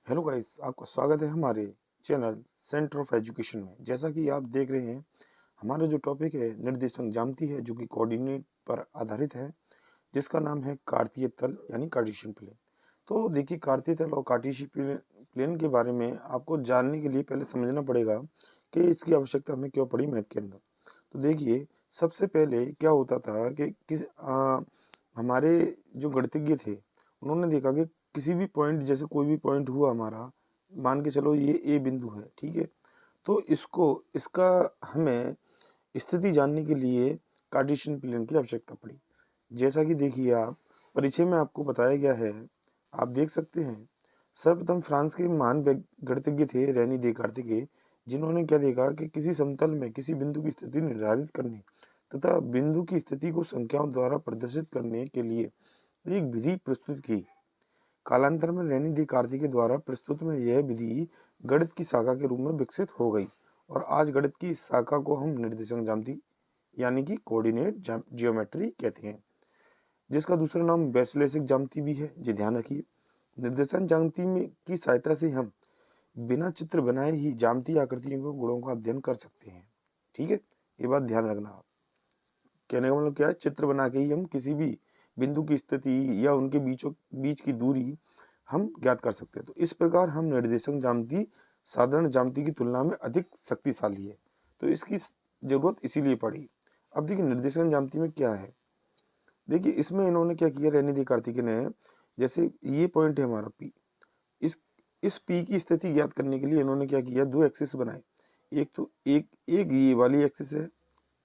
Hello guys, आपका स्वागत है हमारे चैनल सेंटर ऑफ एजुकेशन में। जैसा कि आप देख रहे हैं, हमारा जो टॉपिक है निर्देशांक ज्यामिति है, जो कि कोऑर्डिनेट पर आधारित है, जिसका नाम है कार्तीय तल यानी कार्टेशियन प्लेन। तो देखिए, कार्तीय तल और कार्टेशियन प्लेन के बारे में आपको जानने के लिए पहले समझना पड़ेगा कि इसकी आवश्यकता हमें क्यों पड़ी मैथ के अंदर। तो देखिए, सबसे पहले क्या होता था कि हमारे जो गणितज्ञ थे, उन्होंने देखा कि किसी भी पॉइंट, जैसे कोई भी पॉइंट हुआ हमारा, मान के चलो ये ए बिंदु है, ठीक है। तो इसका हमें स्थिति जानने के लिए कार्टेशियन प्लेन की आवश्यकता पड़ी। जैसा कि देखिए, आप परिचय में आपको बताया गया है, आप देख सकते हैं। सर्वप्रथम फ्रांस के महान गणितज्ञ थे रेनी देकार्त, जिन्होंने क्या देखा कि किसी समतल में किसी बिंदु की स्थिति निर्धारित करने तथा बिंदु की स्थिति को संख्याओं द्वारा प्रदर्शित करने के लिए एक विधि प्रस्तुत की। कालांतर में रेनी दी कार्ति के द्वारा प्रस्तुत में यह विधि गणित की शाखा के रूप में विकसित हो गई और आज गणित की इस शाखा को हम निर्देशांक ज्यामिति यानी कि कोऑर्डिनेट जियोमेट्री कहते हैं, जिसका दूसरा नाम वैश्लेषिक ज्यामिति भी है। जी ध्यान रखिए, निर्देशांक ज्यामिति में की सहायता से हम बिना चित्र बनाए ही ज्यामितीय आकृतियों के गुणों का अध्ययन कर सकते हैं। ठीक है, ये बात ध्यान रखना। आप कहने का मतलब क्या है, चित्र बना के ही हम किसी भी बिंदु की स्थिति या उनके बीच की दूरी हम ज्ञात कर सकते हैं। तो इस प्रकार हम निर्देशांक ज्यामिति साधारण ज्यामिति की तुलना में अधिक शक्तिशाली है, तो इसकी जरूरत इसीलिए पड़ी। अब देखिए, निर्देशांक ज्यामिति में क्या है। देखिए, इसमें इन्होंने क्या किया, रेनी दी कार्तिक ने, जैसे ये पॉइंट है हमारा पी, इस इस पी की स्थिति ज्ञात करने के लिए इन्होंने क्या किया, दो एक्सिस बनाए। एक तो एक ये वाली एक्सिस है,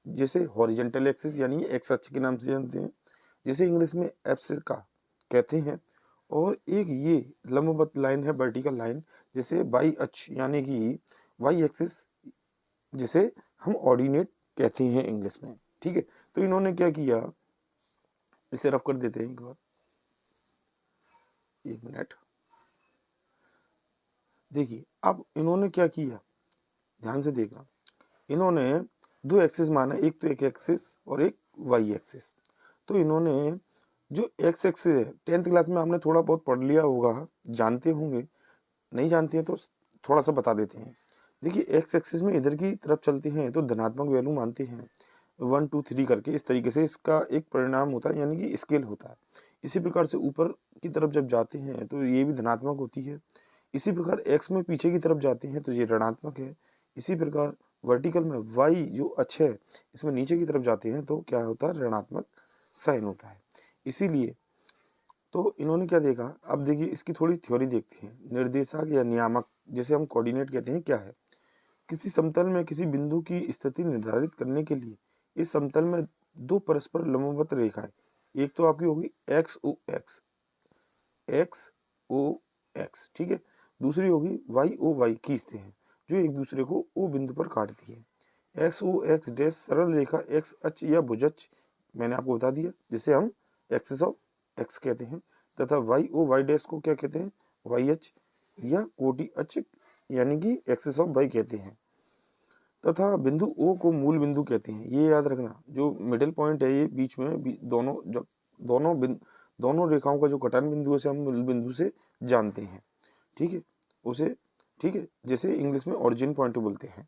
जिसे हॉरिजेंटल एक्सिस यानी एक्स अक्ष के नाम से जानते हैं, जिसे इंग्लिश में एब्सिस का कहते हैं। और एक ये लंबवत लाइन है, वर्टिकल लाइन, जिसे वाई अक्ष यानी कि वाई एक्सिस, जिसे हम ऑर्डिनेट कहते हैं इंग्लिश में। ठीक है, तो इन्होंने क्या किया, इसे रफ कर देते हैं एक बार, एक मिनट। देखिए, अब इन्होंने क्या किया, ध्यान से देखना। इन्होंने दो एक्सिस माना, एक तो एक एक्सिस और एक वाई एक्सिस। तो इन्होंने जो एक्स एक्सिस है, 10th क्लास में आपने थोड़ा बहुत पढ़ लिया होगा, जानते होंगे। नहीं जानते हैं तो थोड़ा सा बता देते हैं। देखिए, एक्स एक्सिस में इधर की तरफ चलते हैं तो धनात्मक वैल्यू मानते हैं, 1 2 3 करके। इस तरीके से इसका एक परिणाम होता है, यानी कि स्केल होता है। इसी प्रकार से ऊपर की तरफ जब जाते हैं तो ये भी धनात्मक होती है। इसी प्रकार एक्स में पीछे की तरफ जाते हैं तो ये ऋणात्मक है। इसी प्रकार वर्टिकल में वाई जो अक्ष है, इसमें नीचे की तरफ जाते हैं तो क्या होता है, ऋणात्मक साइन होता है। इसीलिए तो इन्होंने क्या देखा, अब देखिए इसकी थोड़ी थ्योरी देखते हैं। निर्देशक या नियामक, जिसे हम कोऑर्डिनेट कहते हैं, क्या है। किसी समतल में किसी बिंदु की स्थिति निर्धारित करने के लिए इस समतल में दो परस्पर लंबवत रेखाएं, एक तो आपकी होगी एक्स ओ एक्स, एक्स ओ एक्स, ठीक है। दूसरी होगी वाई ओ वाई, खींचते हैं, जो एक दूसरे को ओ बिंदु पर काटती है। एक्स ओ एक्स डैश सरल रेखा एक्स अक्ष या भुजच, मैंने आपको बता दिया, जिसे हम एक्सिस ऑफ एक्स कहते हैं। तथा वाई ओ वाई डैश को क्या कहते हैं, वाई अक्ष या कोटि अक्ष यानी कि एक्सिस ऑफ वाई कहते हैं। तथा बिंदु ओ को मूल बिंदु कहते हैं। ये याद रखना, जो मिडिल पॉइंट है, ये बीच में दोनों जो दोनों रेखाओं का जो कटान बिंदु है, उसे हम मूल बिंदु से जानते हैं। ठीक है, उसे, ठीक है, जैसे इंग्लिश में ओरिजिन पॉइंट बोलते हैं।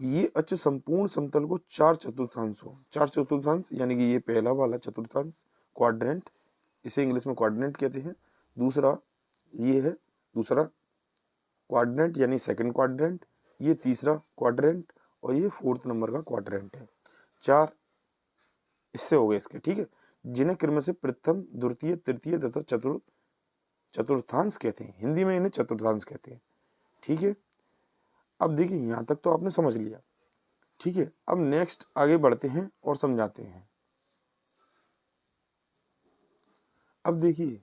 ये अक्ष संपूर्ण समतल को चार चतुर्थांश यानी कि ये पहला वाला चतुर्थांश, क्वाड्रेंट, इसे इंग्लिश में क्वाड्रेंट कहते हैं। दूसरा ये है दूसरा क्वाड्रेंट यानी सेकंड क्वाड्रेंट, ये तीसरा क्वाड्रेंट, और ये फोर्थ नंबर का क्वाड्रेंट है। चार इससे हो गए इसके, ठीक है, जिन्हें क्रम से प्रथम, द्वितीय, तृतीय तथा चतुर्थांश कहते हैं। हिंदी में इन्हें चतुर्थांश कहते हैं। ठीक है, अब देखिए, यहां तक तो आपने समझ लिया। ठीक है, अब नेक्स्ट आगे बढ़ते हैं और समझाते हैं। अब देखिए,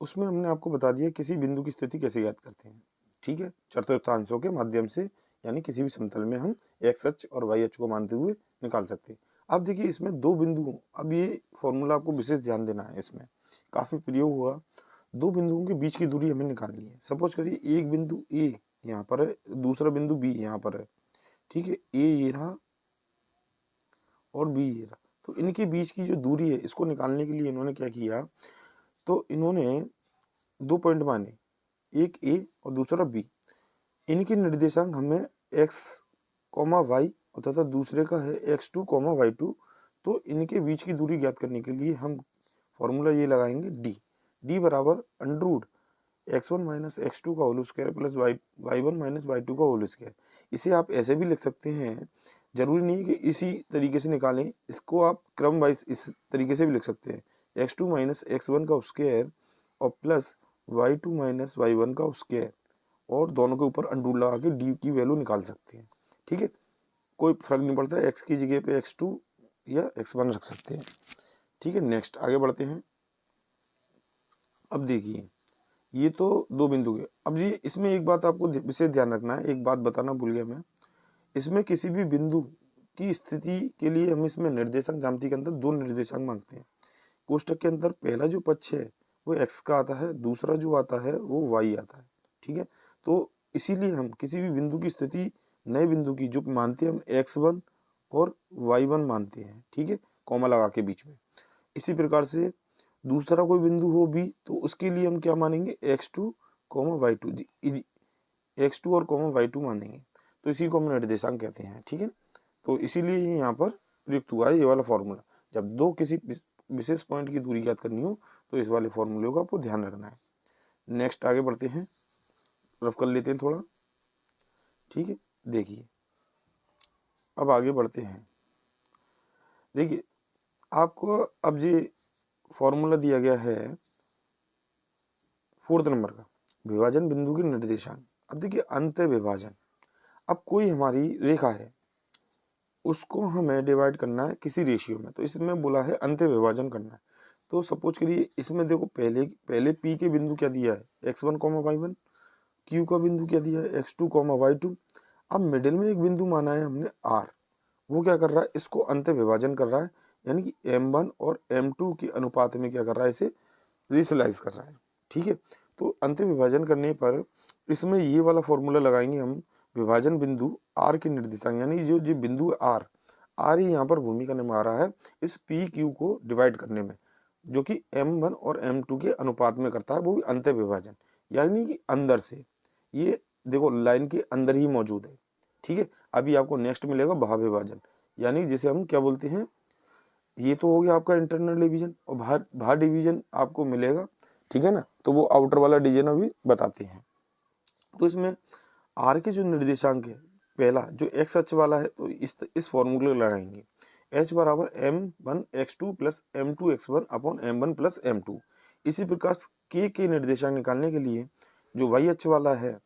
उसमें हमने आपको बता दिया किसी बिंदु की स्थिति कैसे ज्ञात करते हैं। ठीक है, चतुर्थांशों के माध्यम से, यानी किसी भी समतल में हम एक्स अक्ष और वाई अक्ष को मानते हुए निकाल सकते हैं। अब देखिए, इसमें दो बिंदु, अब ये फॉर्मूला आपको विशेष ध्यान देना है, इसमें काफी प्रयोग हुआ। दो बिंदुओं के बीच की दूरी हमें निकालनी है। सपोज करिए एक बिंदु ए यहाँ पर है, दूसरा बिंदु बी यहाँ पर है। ठीक है, ए ये रहा और बी ये रहा। तो इनके बीच की जो दूरी है, इसको निकालने के लिए इन्होंने क्या किया, तो इन्होंने दो पॉइंट माने। एक ए और दूसरा बी, इनके निर्देशांक हमें x, y तथा दूसरे का है x2, y2। तो इनके बीच की दूरी ज्ञात करने के लिए हम फॉर्मूला ये लगाएंगे d बराबर अंडर x1 माइनस x2 का whole square plus y1 minus y2 का होल स्क्वायर। इसे आप ऐसे भी लिख सकते हैं, जरूरी नहीं कि इसी तरीके से निकालें, इसको आप क्रम वाइज इस तरीके से भी लिख सकते हैं, x2 माइनस x1 का स्क्वायर और प्लस y2 माइनस y1 का स्क्वायर, और दोनों के ऊपर अंडर लगा के डी की वैल्यू निकाल सकते हैं। ठीक है, कोई फर्क नहीं पड़ता, x की जगह पे x2 या x1 रख सकते हैं। ठीक है, नेक्स्ट आगे बढ़ते हैं। अब देखिए ये तो दो बिंदु है। अब जी इसमें एक बात आपको विशेष ध्यान रखना है, एक बात बताना भूल गया मैं, इसमें किसी भी बिंदु की स्थिति के लिए हम इसमें निर्देशांक ज्यामिति के अंदर दो निर्देशांक मांगते हैं। कोष्टक के अंदर पहला जो पक्ष है वो x का आता है, दूसरा जो आता है वो y आता है। ठीक है, तो इसीलिए हम किसी भी बिंदु की स्थिति नए बिंदु की जो मानते हैं हम x1 और y1 मानते हैं। ठीक है, कॉमा लगा के बीच में। इसी प्रकार से दूसरा कोई बिंदु हो भी तो उसके लिए हम क्या मानेंगे, x2, y2, x2 और y2 मानेंगे, तो इसी को हम निर्देशांक कहते हैं। ठीक है, तो इसीलिए यहाँ पर प्रयुक्त हुआ है ये वाला फॉर्मूला। जब दो किसी विशेष पॉइंट की दूरी ज्ञात करनी हो तो इस वाले फॉर्मूले का आपको ध्यान रखना है। नेक्स्ट आगे बढ़ते हैं, रफ कर लेते हैं थोड़ा। ठीक है, देखिए अब आगे बढ़ते हैं। देखिए आपको अब ये फॉर्मूला दिया गया है 4th नंबर का, विभाजन बिंदु के निर्देशांक। अब देखिए अंत विभाजन, अब कोई हमारी रेखा है उसको हमें डिवाइड करना है किसी रेशियो में, तो इसमें बोला है अंत विभाजन करना है। तो सपोज करिए इसमें देखो पहले P के बिंदु क्या दिया है, x1, y1, Q का बिंदु क्या दिया है, x2, y2। अब मिडिल में एक बिंदु माना है हमने R, वो क्या कर रहा है, इसको अंत विभाजन कर रहा है, यानी कि m1 और m2 के अनुपात में क्या कर रहा है, इसे रिसलाइज कर रहा है। ठीक है, तो अंत विभाजन करने पर इसमें ये वाला फॉर्मूला लगाएंगे हम, विभाजन बिंदु R के निर्देशांक, यानी जो बिंदु R ही यहाँ पर भूमिका निभा रहा है इस PQ को डिवाइड करने में, जो कि m1 और m2 के अनुपात में करता है, वो भी अंत विभाजन, यानी कि अंदर से, ये देखो लाइन के अंदर ही मौजूद है। ठीक है, अभी आपको नेक्स्ट मिलेगा बाह्य विभाजन, यानी जिसे हम क्या बोलते हैं, ये तो हो गया आपका इंटरनल डिवीजन, और बाहर डिवीजन आपको मिलेगा। ठीक है ना, तो वो आउटर वाला डिवीजन अभी बताते हैं। तो इसमें आर के जो निर्देशांक है, पहला जो एक्स अक्ष वाला है, तो इस फॉर्मूले लगाएंगे, एच बराबर m1x2 plus m2x1 upon m1 plus m2। इसी प्रकार के निर्देशांक निकालने के लिए जो वाई अक्ष वाला है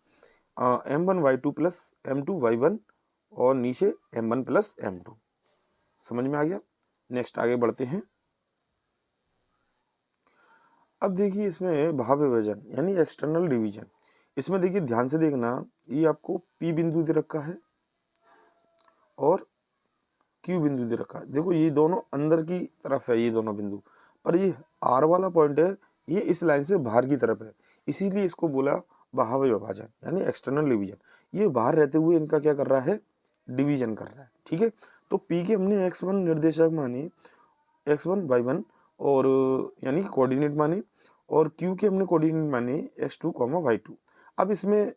m1y2 प्लस m2y1 और नीचे m1 प्लस m2। समझ में आ गया, नेक्स्ट आगे बढ़ते हैं। अब देखिए इसमें भाव विभाजन यानी एक्सटर्नल डिवीजन, इसमें देखिए ध्यान से देखना, ये आपको P बिंदु दे रखा है और Q बिंदु दे रखा है। देखो ये दोनों अंदर की तरफ है, ये दोनों बिंदु, पर ये R वाला पॉइंट है ये इस लाइन से बाहर की तरफ है, इसीलिए इसको बोला भाव विभाजन यानी एक्सटर्नल डिवीजन। ये बाहर रहते हुए इनका क्या कर रहा है, डिवीजन कर रहा है। ठीक है, तो P के हमने x1 निर्देशक माने, x1 y1 और यानी कि कोऑर्डिनेट माने, और Q के हमने कोऑर्डिनेट माने x2, y2। अब इसमें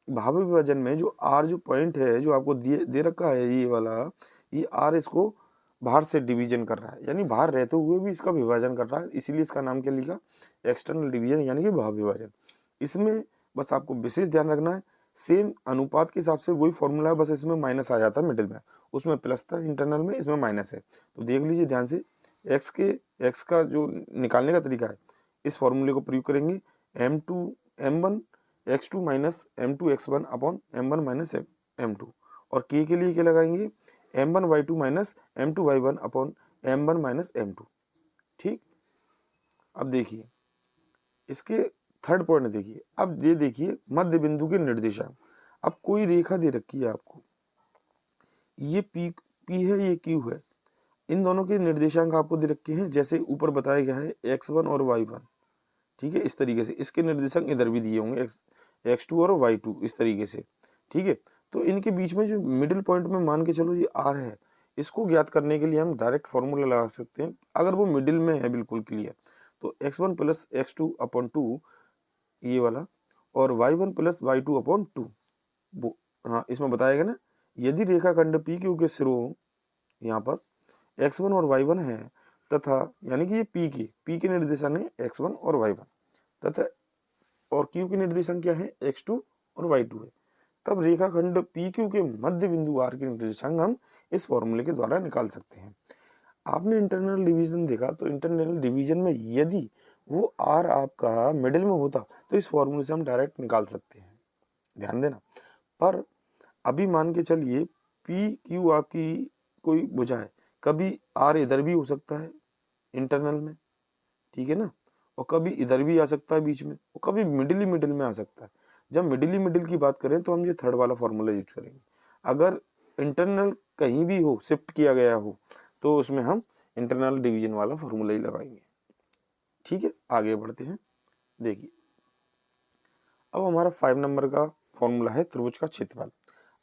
भाव विभाजन में जो R जो पॉइंट है जो आपको दे रखा है ये वाला, ये R इसको बाहर से डिवीजन कर रहा है, यानी बाहर रहते हुए भी इसका विभाजन कर रहा है, इसीलिए इसका नाम क्या लिखा, एक्सटर्नल डिवीजन यानी कि भाव विभाजन। इसमें बस आपको विशेष ध्यान रखना है, सेम अनुपात के हिसाब से वही फॉर्मूला है, बस इसमें माइनस आ जाता है मिडिल में, उसमें प्लस था इंटरनल में, इसमें माइनस है। तो देख लीजिए ध्यान से, एक्स का जो निकालने का तरीका है, इस फॉर्मूले को प्रयोग करेंगे, m1 x2 minus m2 x1 upon m1 minus m2, और के लिए क्या लगाएंगे, m1 y2 minus m2 y1 upon m1 minus m2। ठीक, अब देखिए इसके थर्ड पॉइंट देखिए, अब ये देखिए मध्य बिंदु के निर्देशांक। अब कोई रेखा दे रखी है आपको, ये पी है, ये क्यू है, इन दोनों के निर्देशांक आपको दे रखे हैं जैसे ऊपर बताया गया है x1 और y1। ठीक है, इस तरीके से इसके निर्देशांक इधर भी दिए होंगे x2 और y2 इस तरीके से। ठीक है, तो इनके बीच में जो मिडिल पॉइंट में मान के चलो ये r है, इसको ज्ञात करने के लिए हम डायरेक्ट फॉर्मूला लगा सकते हैं, अगर वो मिडिल में है बिल्कुल क्लियर, तो x1 प्लस x2 अपॉन 2 ये वाला, और y1 प्लस y2 अपॉन 2। हाँ, इसमें बताएगा ना, यदि रेखाखंड पी क्यू के सिरों यहाँ पर x1 और y1 है तथा यानी कि ये पी के निर्देशांक है x1 और y1 तथा और q के निर्देशांक क्या है x2 और y2 है, तब रेखाखंड PQ के मध्य बिंदु R के निर्देशांक हम इस फॉर्मूले के द्वारा निकाल सकते हैं। आपने इंटरनल डिवीजन देखा, तो इंटरनल डिवीजन में यदि वो R आपका मिडिल में होता तो इस फॉर्मूले से हम डायरेक्ट निकाल सकते हैं, ध्यान देना। पर अभी मान के चलिए PQ आपकी कोई भुजा है, कभी R इधर भी हो सकता है इंटरनल में, ठीक है ना, और कभी इधर भी आ सकता है बीच में, और कभी मिडिल में आ सकता है। जब मिडिल की बात करें तो हम ये थर्ड वाला फॉर्मूला यूज करेंगे। अगर इंटरनल कहीं भी हो, शिफ्ट किया गया हो, तो उसमें हम इंटरनल डिवीजन वाला फॉर्मूला ही लगाएंगे। ठीक है, आगे बढ़ते हैं। देखिए अब हमारा 5 नंबर का फॉर्मूला है त्रिभुज का क्षेत्रफल।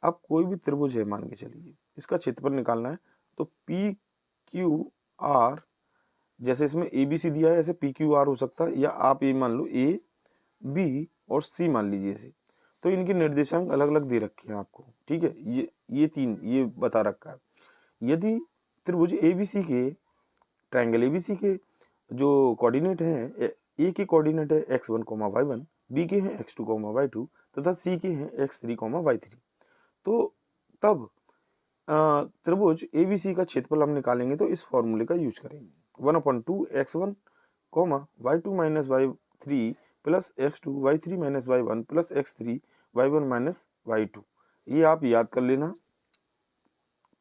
अब कोई भी त्रिभुज है, मान के चलिए इसका क्षेत्रफल निकालना है, तो पी क्यू आर, जैसे इसमें ए बी सी दिया है ऐसे पी क्यू आर हो सकता है, या आप ये मान लो ए बी और सी मान लीजिए इसे। तो इनके निर्देशांक अलग अलग दे रखे हैं आपको, ठीक है, ये तीन ये बता रखा है। यदि त्रिभुज एबीसी के, ट्रायंगल एबीसी के जो कोऑर्डिनेट हैं, ए के कोऑर्डिनेट है x1, y1, बी के हैं x2, y2 तथा सी के हैं x3, y3, तो तब त्रिभुज एबीसी का क्षेत्रफल हम निकालेंगे तो इस फॉर्मूले का यूज करेंगे। 1/2 x1, y2 minus y3 plus x2 y3 minus y1 plus x3 y1 minus y2। ये आप याद कर लेना,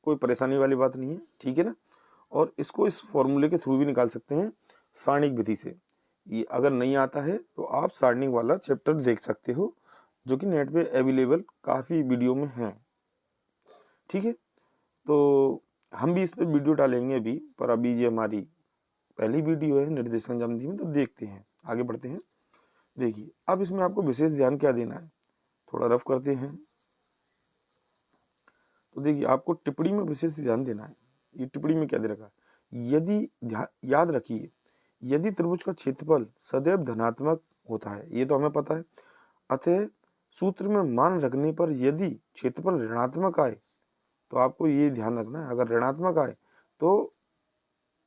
कोई परेशानी वाली बात नहीं है, ठीक है ना। और इसको इस फॉर्मूले के थ्रू भी निकाल सकते हैं सारणिक विधि से। ये अगर नहीं आता है तो आप सारणिक वाला चैप्टर देख सकते हो, जो कि नेट पे अवेलेबल काफ़ी वीडियो में है, ठीक है। तो हम भी इस पर वीडियो डालेंगे अभी, पर अभी ये हमारी पहली वीडियो है निर्देशांक ज्यामिति में, तो देखते हैं, आगे बढ़ते हैं। देखिए अब इसमें आपको विशेष ध्यान क्या देना है, थोड़ा रफ करते हैं। तो देखिए आपको टिप्पणी में विशेष ध्यान देना है। ये टिप्पणी में क्या दे रखा है, यदि याद रखिए, यदि त्रिभुज का क्षेत्रफल सदैव धनात्मक होता है, ये तो हमें पता है, अतः सूत्र में मान रखने पर यदि क्षेत्रफल ऋणात्मक आए तो आपको ये ध्यान रखना है, अगर ऋणात्मक आए तो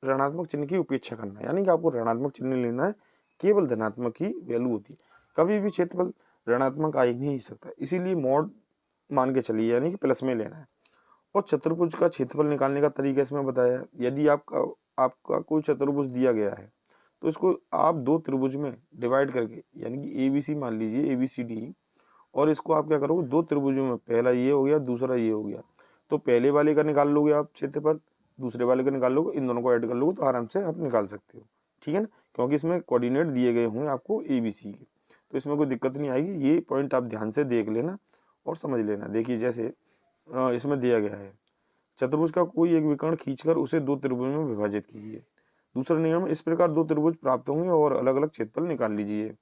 ऋणात्मक चिन्ह की उपेक्षा करना है, यानी कि आपको ऋणात्मक चिन्ह लेना है, केवल धनात्मक की वैल्यू होती है। कभी भी क्षेत्रफल ऋणात्मक आ ही नहीं सकता, इसीलिए मॉड मान के चलिए, यानी कि प्लस में लेना है। और चतुर्भुज का क्षेत्रफल निकालने का तरीका इसमें बताया है। यदि आपका कोई चतुर्भुज दिया गया है तो इसको आप दो त्रिभुज में डिवाइड करके, यानी कि ABC मान लीजिए ABCD, और इसको आप क्या करोगे, दो त्रिभुजों में, पहला ये हो गया, दूसरा ये हो गया, तो पहले वाले का निकाल लोगे आप क्षेत्रफल, दूसरे वाले का निकाल लोगे, इन दोनों को ऐड कर लोगे तो आराम से आप निकाल सकते हो, ठीक है ना, क्योंकि इसमें कोऑर्डिनेट दिए गए होंगे आपको ABC के, तो इसमें कोई दिक्कत नहीं आएगी। ये पॉइंट आप ध्यान से देख लेना और समझ लेना। देखिए जैसे इसमें दिया गया है, चतुर्भुज का कोई एक विकर्ण खींचकर उसे दो त्रिभुज में विभाजित कीजिए। दूसरा नियम, इस प्रकार दो त्रिभुज प्राप्त होंगे और अलग अलग क्षेत्रफल निकाल लीजिए।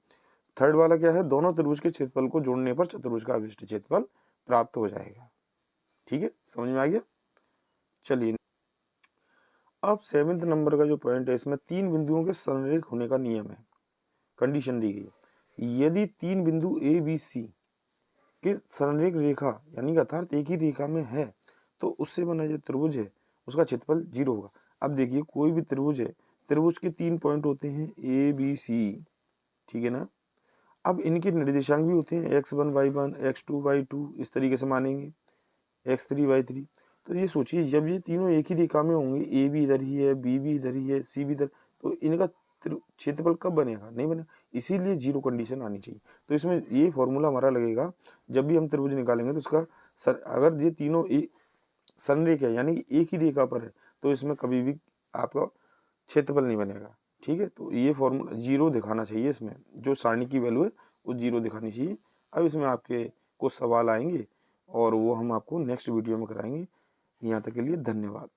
थर्ड वाला क्या है, दोनों त्रिभुज के क्षेत्रफल को जोड़ने पर चतुर्भुज का अभिष्ट क्षेत्रफल प्राप्त हो जाएगा। ठीक है, समझ में आ गया। चलिए अब 7वें नंबर का जो पॉइंट है, इसमें तीन बिंदुओं के संरेख होने का नियम है। कंडीशन दी गई है, यदि तीन बिंदु ए बी सी के संरेख रेखा, यानी कि अर्थात एक ही रेखा में है, तो उससे बना जो त्रिभुज है उसका क्षेत्रफल 0 होगा। अब देखिए कोई भी त्रिभुज है, त्रिभुज के 3 पॉइंट होते हैं ABC, ठीक है ना। अब इनके निर्देशांक भी होते हैं x1 y1 x2 y2, इस तरीके से मानेंगे x3 y3। तो ये सोचिए जब ये तीनों एक ही रेखा में होंगे, A भी इधर ही है, B भी इधर ही है, C भी इधर, तो इनका क्षेत्रफल कब बनेगा, नहीं बनेगा, इसीलिए 0 कंडीशन आनी चाहिए। तो इसमें ये फॉर्मूला हमारा लगेगा, जब भी हम त्रिभुज निकालेंगे तो उसका अगर ये तीनों संरेख है, यानी कि एक ही रेखा पर है, तो इसमें कभी भी आपका क्षेत्रफल नहीं बनेगा, ठीक है। तो ये फॉर्मूला 0 दिखाना चाहिए, इसमें जो सारणी की वैल्यू है वो 0 दिखानी चाहिए। अब इसमें आपके कुछ सवाल आएंगे और वो हम आपको नेक्स्ट वीडियो में कराएंगे। यहाँ तक के लिए धन्यवाद।